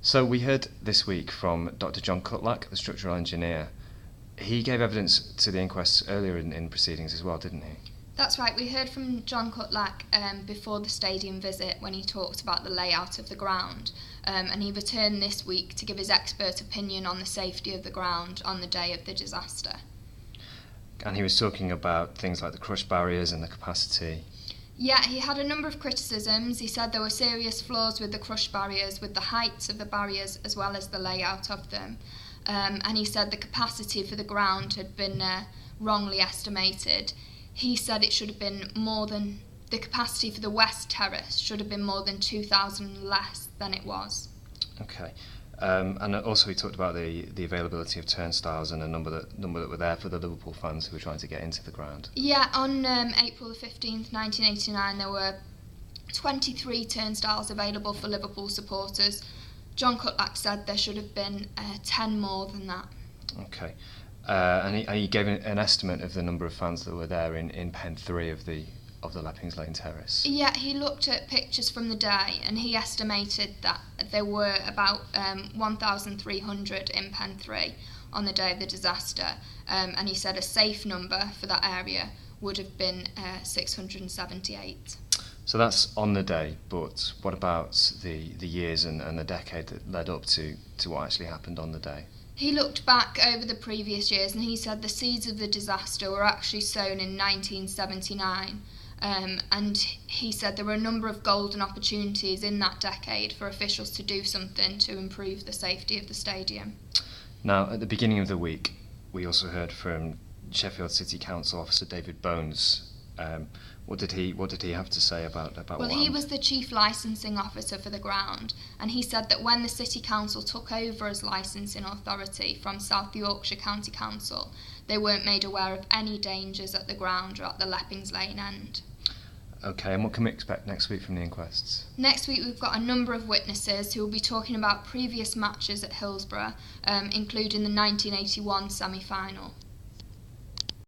So we heard this week from Dr. John Cutlack, the structural engineer. He gave evidence to the inquests earlier in proceedings as well, didn't he? That's right, we heard from John Cutlack before the stadium visit when he talked about the layout of the ground, and he returned this week to give his expert opinion on the safety of the ground on the day of the disaster. And he was talking about things like the crush barriers and the capacity. Yeah, he had a number of criticisms. He said there were serious flaws with the crush barriers, with the heights of the barriers as well as the layout of them. And he said the capacity for the ground had been wrongly estimated. He said it should have been more than, the capacity for the West Terrace should have been more than 2,000 less than it was. Okay. And also he talked about the availability of turnstiles and a number that were there for the Liverpool fans who were trying to get into the ground. Yeah, on April the 15th, 1989, there were 23 turnstiles available for Liverpool supporters. John Cutlack said there should have been 10 more than that. Okay. And he gave an estimate of the number of fans that were there in Pen 3 of the Leppings Lane Terrace. Yeah, he looked at pictures from the day and he estimated that there were about 1,300 in Pen 3 on the day of the disaster, and he said a safe number for that area would have been 678. So that's on the day, but what about the years and the decade that led up to what actually happened on the day? He looked back over the previous years and he said the seeds of the disaster were actually sown in 1979. And he said there were a number of golden opportunities in that decade for officials to do something to improve the safety of the stadium. Now, at the beginning of the week, we also heard from Sheffield City Council Officer David Bones. What did he have to say about what happened? Well, he was the chief licensing officer for the ground, and he said that when the City Council took over as licensing authority from South Yorkshire County Council, they weren't made aware of any dangers at the ground or at the Leppings Lane end. Okay, and what can we expect next week from the inquests? Next week we've got a number of witnesses who will be talking about previous matches at Hillsborough, including the 1981 semi-final.